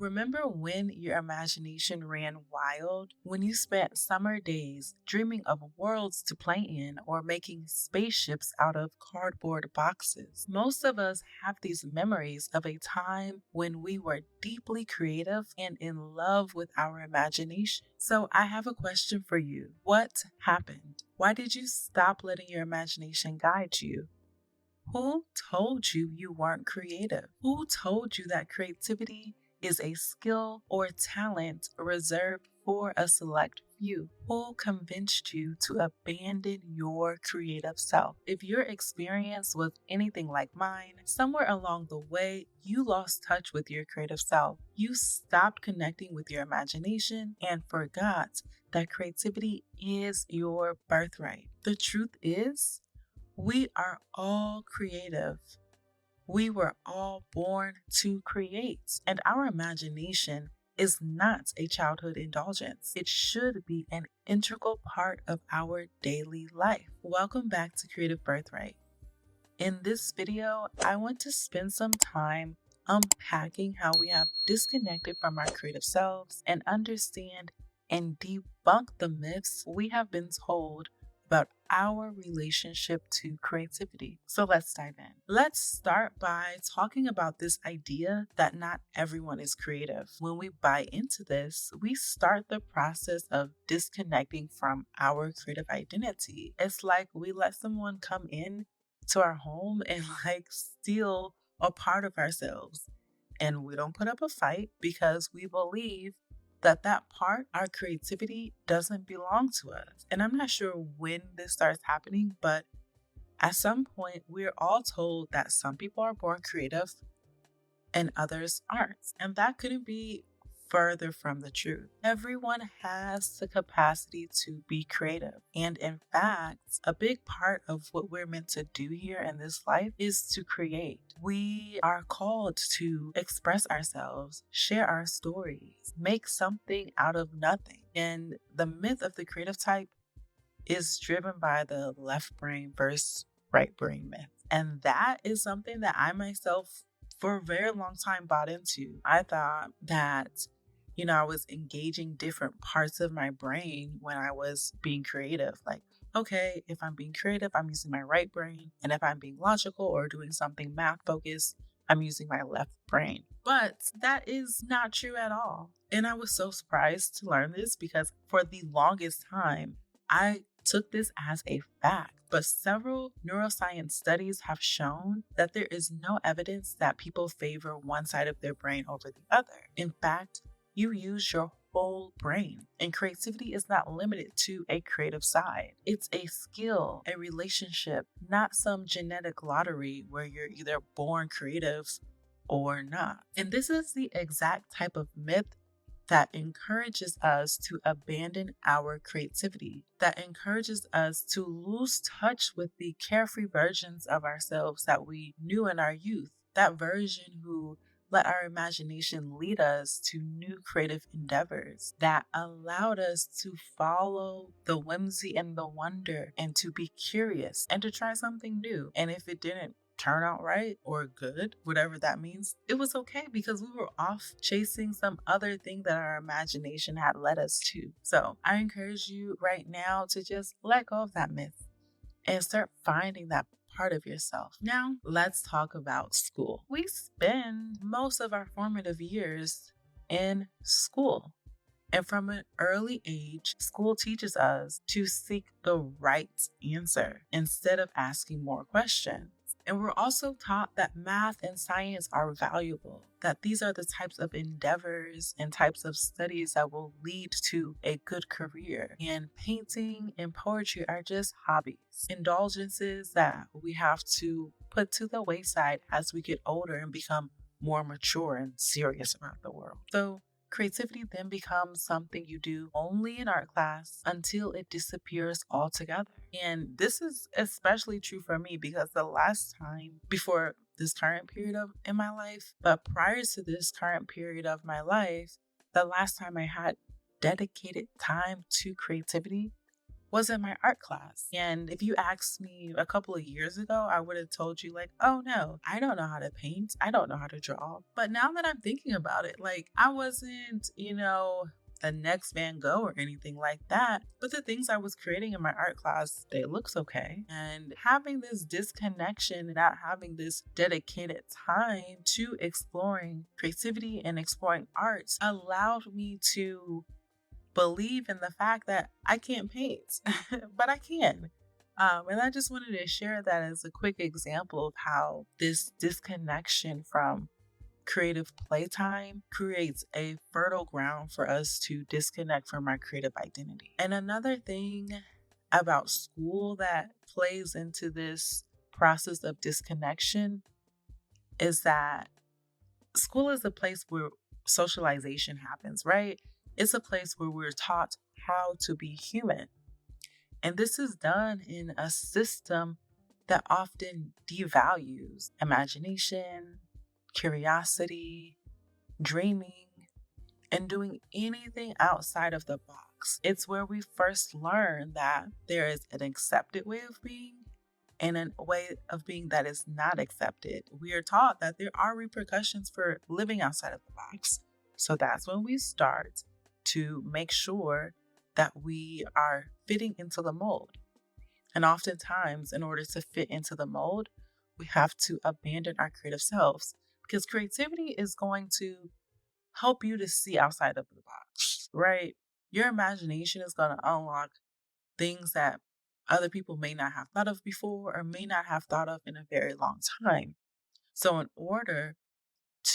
Remember when your imagination ran wild? When you spent summer days dreaming of worlds to play in or making spaceships out of cardboard boxes? Most of us have these memories of a time when we were deeply creative and in love with our imagination. So, I have a question for you. What happened? Why did you stop letting your imagination guide you? Who told you you weren't creative? Who told you that creativity is a skill or talent reserved for a select few? Who convinced you to abandon your creative self? If your experience was anything like mine, somewhere along the way, you lost touch with your creative self. You stopped connecting with your imagination and forgot that creativity is your birthright. The truth is, we are all creative. We were all born to create, and our imagination is not a childhood indulgence. It should be an integral part of our daily life. Welcome back to Creative Birthright. In this video, I want to spend some time unpacking how we have disconnected from our creative selves and understand and debunk the myths we have been told about our relationship to creativity. So let's dive in. Let's start by talking about this idea that not everyone is creative. When we buy into this, we start the process of disconnecting from our creative identity. It's like we let someone come in to our home and steal a part of ourselves. And we don't put up a fight because we believe that that part, our creativity, doesn't belong to us. And I'm not sure when this starts happening, but at some point, we're all told that some people are born creative and others aren't. And that couldn't be further from the truth. Everyone has the capacity to be creative. And in fact, a big part of what we're meant to do here in this life is to create. We are called to express ourselves, share our stories, make something out of nothing. And the myth of the creative type is driven by the left brain versus right brain myth. And that is something that I myself for a very long time bought into. I thought that, I was engaging different parts of my brain when I was being creative. Like, okay, if I'm being creative, I'm using my right brain. And if I'm being logical or doing something math focused, I'm using my left brain. But that is not true at all. And I was so surprised to learn this because for the longest time, I took this as a fact. But several neuroscience studies have shown that there is no evidence that people favor one side of their brain over the other. In fact, you use your whole brain, and creativity is not limited to a creative side. It's a skill, a relationship, not some genetic lottery where you're either born creative or not. And this is the exact type of myth that encourages us to abandon our creativity, that encourages us to lose touch with the carefree versions of ourselves that we knew in our youth, that version who let our imagination lead us to new creative endeavors, that allowed us to follow the whimsy and the wonder and to be curious and to try something new. And if it didn't turn out right or good, whatever that means, it was okay because we were off chasing some other thing that our imagination had led us to. So I encourage you right now to just let go of that myth and start finding that part of yourself. Now, let's talk about school. We spend most of our formative years in school. And from an early age, school teaches us to seek the right answer instead of asking more questions. And we're also taught that math and science are valuable, that these are the types of endeavors and types of studies that will lead to a good career. And painting and poetry are just hobbies, indulgences that we have to put to the wayside as we get older and become more mature and serious about the world. So creativity then becomes something you do only in art class until it disappears altogether. And this is especially true for me because the last time before this current period in my life, but prior to this current period of my life, the last time I had dedicated time to creativity was in my art class. And if you asked me a couple of years ago, I would have told you, like, oh no, I don't know how to paint. I don't know how to draw. But now that I'm thinking about it, like, I wasn't, the next Van Gogh or anything like that. But the things I was creating in my art class, they looks okay. And having this disconnection, not having this dedicated time to exploring creativity and exploring arts allowed me to believe in the fact that I can't paint, but I can. And I just wanted to share that as a quick example of how this disconnection from creative playtime creates a fertile ground for us to disconnect from our creative identity. And another thing about school that plays into this process of disconnection is that school is a place where socialization happens, right? It's a place where we're taught how to be human. And this is done in a system that often devalues imagination, curiosity, dreaming, and doing anything outside of the box. It's where we first learn that there is an accepted way of being and a way of being that is not accepted. We are taught that there are repercussions for living outside of the box. So that's when we start to make sure that we are fitting into the mold. And oftentimes, in order to fit into the mold, we have to abandon our creative selves because creativity is going to help you to see outside of the box, right? Your imagination is going to unlock things that other people may not have thought of before or may not have thought of in a very long time. So, in order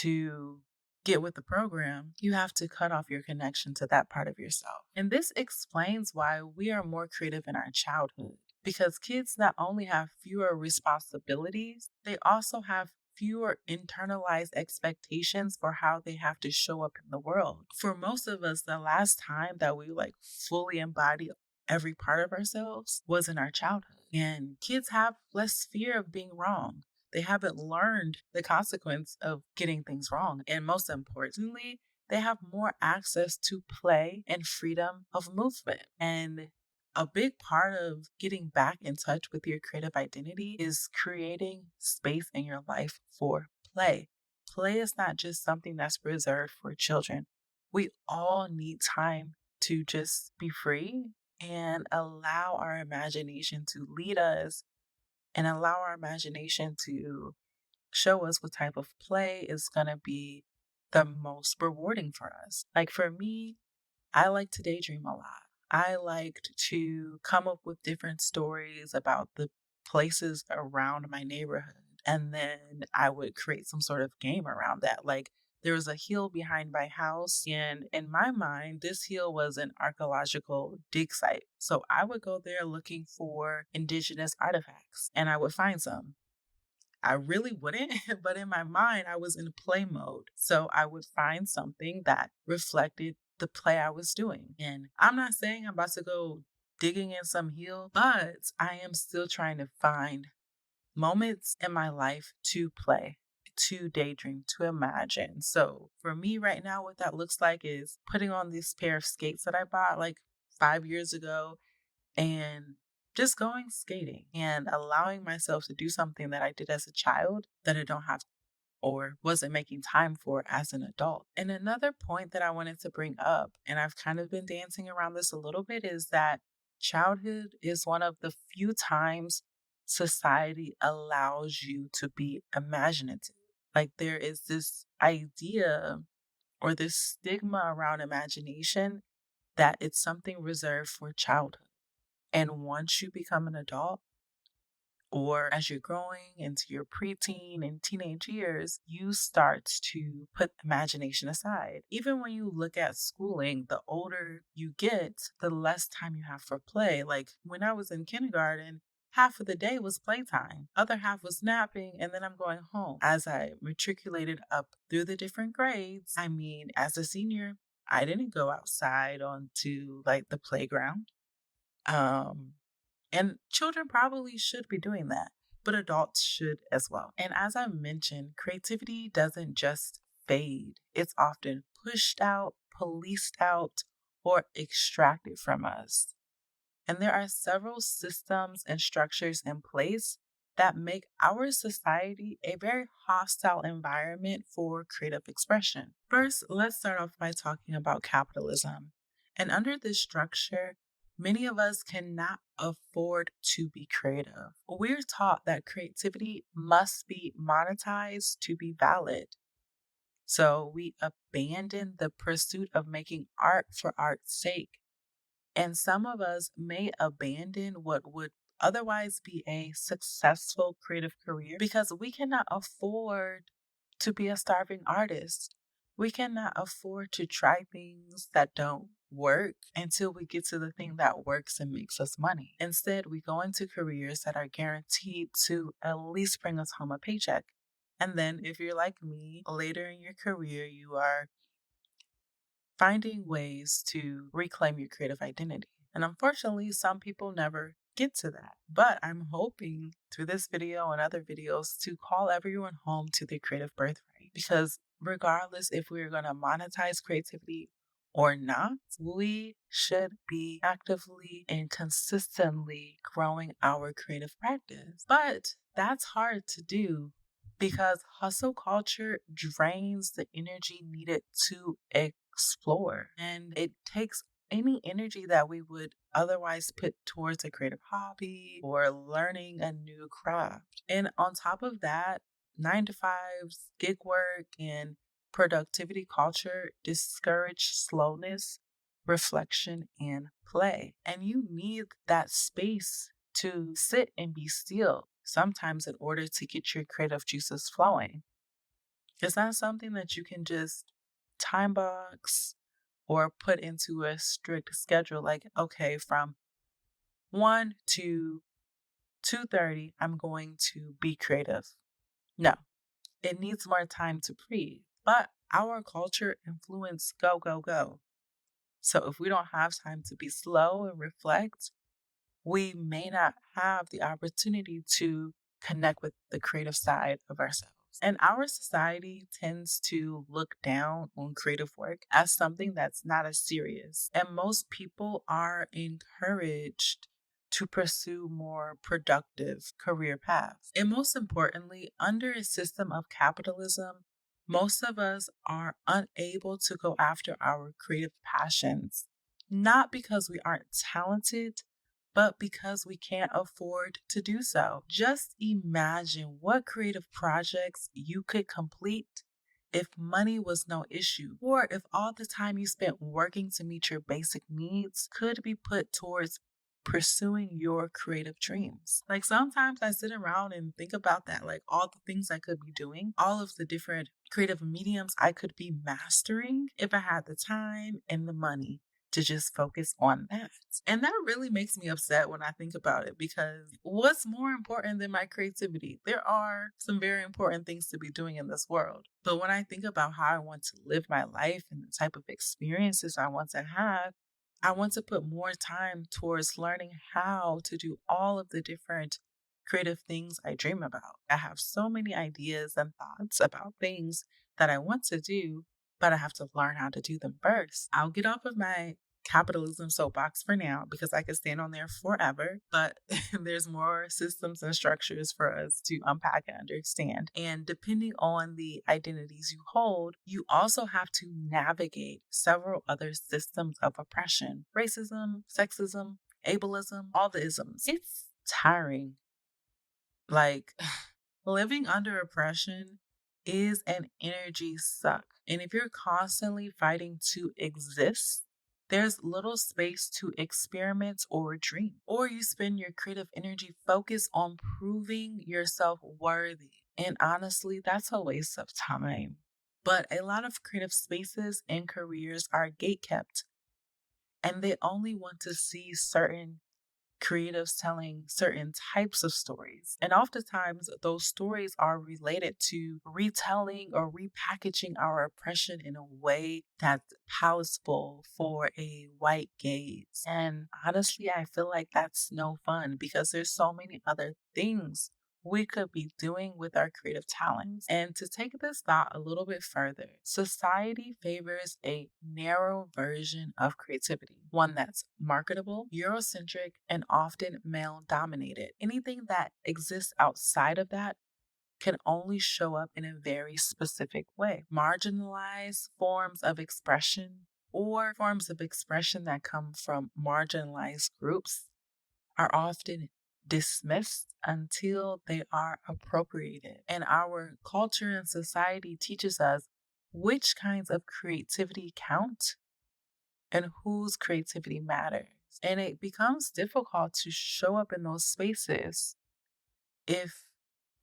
to get with the program, you have to cut off your connection to that part of yourself. And this explains why we are more creative in our childhood because kids not only have fewer responsibilities, they also have fewer internalized expectations for how they have to show up in the world. For most of us, the last time that we fully embody every part of ourselves was in our childhood. And kids have less fear of being wrong. They haven't learned the consequence of getting things wrong. And most importantly, they have more access to play and freedom of movement. And a big part of getting back in touch with your creative identity is creating space in your life for play. Play is not just something that's reserved for children. We all need time to just be free and allow our imagination to lead us and allow our imagination to show us what type of play is going to be the most rewarding for us. Like for me, I like to daydream a lot. I liked to come up with different stories about the places around my neighborhood. And then I would create some sort of game around that. Like there was a hill behind my house. And in my mind, this hill was an archaeological dig site. So I would go there looking for indigenous artifacts and I would find some. I really wouldn't, but in my mind, I was in play mode. So I would find something that reflected the play I was doing. And I'm not saying I'm about to go digging in some hill, but I am still trying to find moments in my life to play, to daydream, to imagine. So for me right now, what that looks like is putting on this pair of skates that I bought like 5 years ago and just going skating and allowing myself to do something that I did as a child that I don't have or wasn't making time for as an adult. And another point that I wanted to bring up, and I've kind of been dancing around this a little bit, is that childhood is one of the few times society allows you to be imaginative. Like there is this idea or this stigma around imagination that it's something reserved for childhood. And once you become an adult, or as you're growing into your preteen and teenage years, you start to put imagination aside. Even when you look at schooling, the older you get, the less time you have for play. Like when I was in kindergarten, half of the day was playtime, other half was napping, and then I'm going home. As I matriculated up through the different grades, as a senior, I didn't go outside onto the playground. And children probably should be doing that, but adults should as well. And as I mentioned, creativity doesn't just fade, it's often pushed out, policed out, or extracted from us. And there are several systems and structures in place that make our society a very hostile environment for creative expression. First, let's start off by talking about capitalism. And under this structure, many of us cannot afford to be creative. We're taught that creativity must be monetized to be valid. So we abandon the pursuit of making art for art's sake. And some of us may abandon what would otherwise be a successful creative career because we cannot afford to be a starving artist. We cannot afford to try things that don't work until we get to the thing that works and makes us money. Instead, we go into careers that are guaranteed to at least bring us home a paycheck. And then, if you're like me, later in your career, you are finding ways to reclaim your creative identity. And unfortunately, some people never get to that. But I'm hoping through this video and other videos to call everyone home to their creative birthright. Because regardless if we're going to monetize creativity or not, we should be actively and consistently growing our creative practice. But that's hard to do because hustle culture drains the energy needed to explore. And it takes any energy that we would otherwise put towards a creative hobby or learning a new craft. And on top of that, 9 to 5s, gig work, and productivity culture discourage slowness, reflection, and play. And you need that space to sit and be still, sometimes in order to get your creative juices flowing. It's not something that you can just time box or put into a strict schedule like, okay, from 1 to 2:30, I'm going to be creative. No, it needs more time to breathe. But our culture influence go, go, go. So if we don't have time to be slow and reflect, we may not have the opportunity to connect with the creative side of ourselves. And our society tends to look down on creative work as something that's not as serious. And most people are encouraged to pursue more productive career paths. And most importantly, under a system of capitalism, most of us are unable to go after our creative passions, not because we aren't talented, but because we can't afford to do so. Just imagine what creative projects you could complete if money was no issue, or if all the time you spent working to meet your basic needs could be put towards pursuing your creative dreams. Like sometimes I sit around and think about that, like all the things I could be doing, all of the different creative mediums I could be mastering if I had the time and the money to just focus on that. And that really makes me upset when I think about it because what's more important than my creativity? There are some very important things to be doing in this world. But when I think about how I want to live my life and the type of experiences I want to have, I want to put more time towards learning how to do all of the different creative things I dream about. I have so many ideas and thoughts about things that I want to do, but I have to learn how to do them first. I'll get off of my capitalism soapbox for now because I could stand on there forever, but there's more systems and structures for us to unpack and understand. And depending on the identities you hold, you also have to navigate several other systems of oppression: racism, sexism, ableism, all the isms. It's tiring. Like, living under oppression is an energy suck. And if you're constantly fighting to exist, there's little space to experiment or dream. Or you spend your creative energy focused on proving yourself worthy. And honestly, that's a waste of time. But a lot of creative spaces and careers are gatekept, and they only want to see certain creatives telling certain types of stories. And oftentimes, those stories are related to retelling or repackaging our oppression in a way that's palatable for a white gaze. And honestly, I feel like that's no fun because there's so many other things we could be doing with our creative talents. And to take this thought a little bit further, society favors a narrow version of creativity, one that's marketable, Eurocentric, and often male dominated. Anything that exists outside of that can only show up in a very specific way. Marginalized forms of expression or forms of expression that come from marginalized groups are often dismissed until they are appropriated. And our culture and society teaches us which kinds of creativity count and whose creativity matters. And it becomes difficult to show up in those spaces if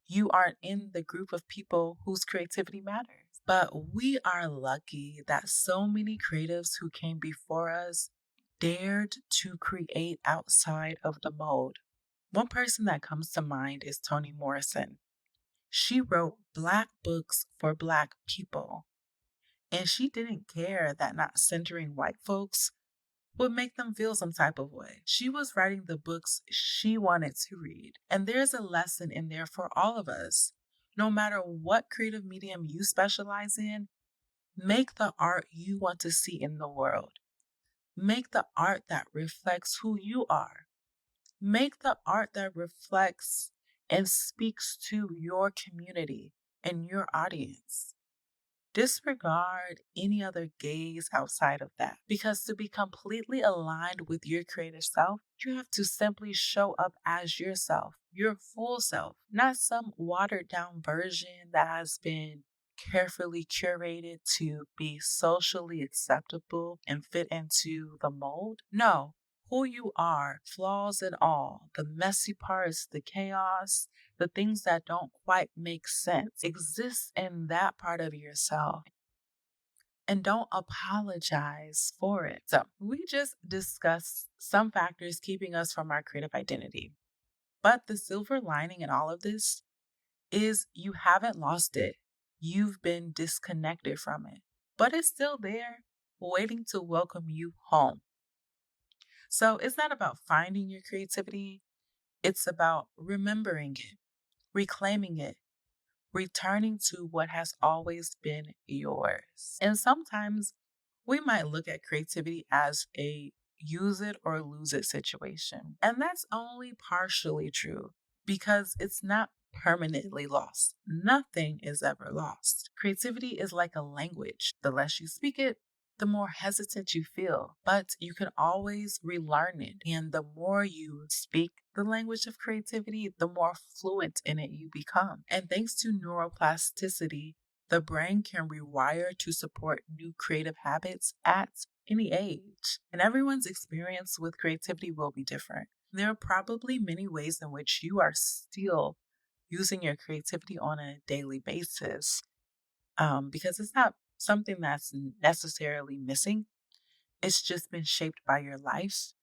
you aren't in the group of people whose creativity matters. But we are lucky that so many creatives who came before us dared to create outside of the mold. One person that comes to mind is Toni Morrison. She wrote Black books for Black people, and she didn't care that not centering white folks would make them feel some type of way. She was writing the books she wanted to read, and there's a lesson in there for all of us. No matter what creative medium you specialize in, make the art you want to see in the world. Make the art that reflects who you are. Make the art that reflects and speaks to your community and your audience. Disregard any other gaze outside of that. Because to be completely aligned with your creative self, you have to simply show up as yourself, your full self, not some watered down version that has been carefully curated to be socially acceptable and fit into the mold. No, who you are, flaws and all, the messy parts, the chaos, the things that don't quite make sense, exists in that part of yourself. And don't apologize for it. So, we just discussed some factors keeping us from our creative identity. But the silver lining in all of this is you haven't lost it. You've been disconnected from it, but it's still there, waiting to welcome you home. So, it's not about finding your creativity, it's about remembering it, reclaiming it, returning to what has always been yours. And sometimes we might look at creativity as a use it or lose it situation. And that's only partially true because it's not permanently lost. Nothing is ever lost. Creativity is like a language. The less you speak it, the more hesitant you feel, but you can always relearn it. And the more you speak the language of creativity, the more fluent in it you become. And thanks to neuroplasticity, the brain can rewire to support new creative habits at any age. And everyone's experience with creativity will be different. There are probably many ways in which you are still using your creativity on a daily basis because it's not something that's necessarily missing. It's just been shaped by your life,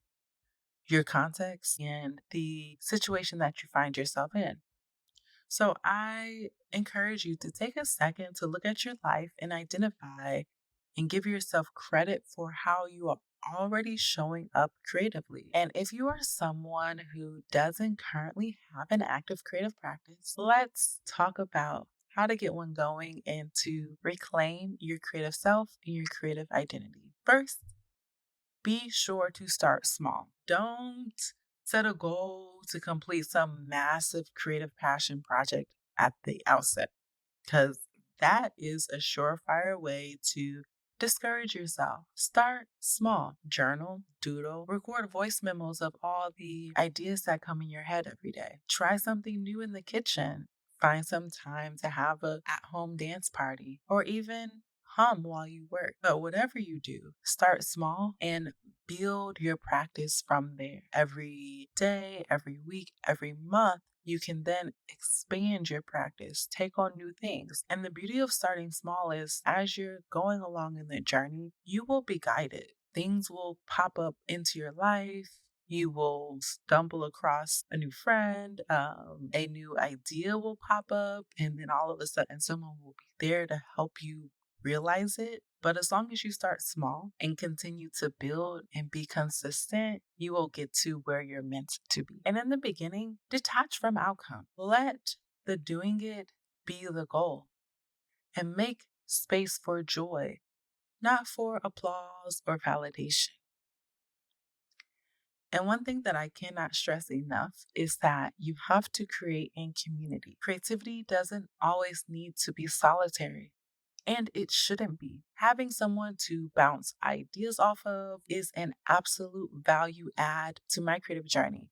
your context, and the situation that you find yourself in. So I encourage you to take a second to look at your life and identify and give yourself credit for how you are already showing up creatively. And if you are someone who doesn't currently have an active creative practice, let's talk about how to get one going and to reclaim your creative self and your creative identity. First, be sure to start small. Don't set a goal to complete some massive creative passion project at the outset, because that is a surefire way to discourage yourself. Start small. Journal, doodle, record voice memos of all the ideas that come in your head every day. Try something new in the kitchen. Find some time to have a at-home dance party or even hum while you work. But whatever you do, start small and build your practice from there. Every day, every week, every month, you can then expand your practice, take on new things. And the beauty of starting small is as you're going along in the journey, you will be guided. Things will pop up into your life. You will stumble across a new friend, a new idea will pop up, and then all of a sudden someone will be there to help you realize it. But as long as you start small and continue to build and be consistent, you will get to where you're meant to be. And in the beginning, detach from outcome. Let the doing it be the goal and make space for joy, not for applause or validation. And one thing that I cannot stress enough is that you have to create in community. Creativity doesn't always need to be solitary. And it shouldn't be. Having someone to bounce ideas off of is an absolute value add to my creative journey.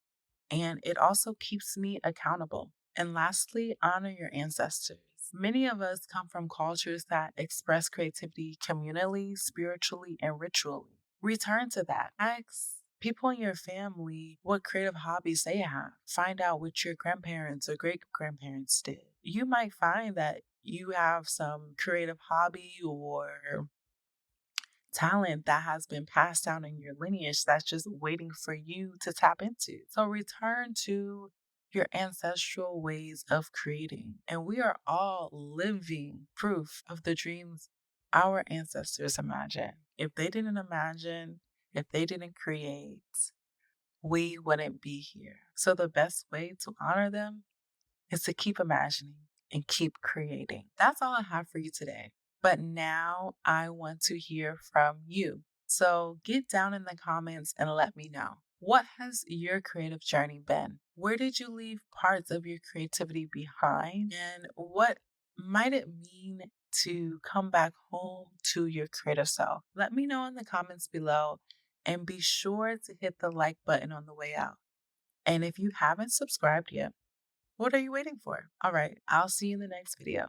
And it also keeps me accountable. And lastly, honor your ancestors. Many of us come from cultures that express creativity communally, spiritually, and ritually. Return to that. Ask people in your family what creative hobbies they have. Find out what your grandparents or great grandparents did. You might find that you have some creative hobby or talent that has been passed down in your lineage that's just waiting for you to tap into. So return to your ancestral ways of creating. And we are all living proof of the dreams our ancestors imagined. If they didn't imagine, if they didn't create, we wouldn't be here. So the best way to honor them is to keep imagining and keep creating. That's all I have for you today. But now I want to hear from you. So get down in the comments and let me know. What has your creative journey been? Where did you leave parts of your creativity behind? And what might it mean to come back home to your creative self? Let me know in the comments below and be sure to hit the like button on the way out. And if you haven't subscribed yet, what are you waiting for? All right, I'll see you in the next video.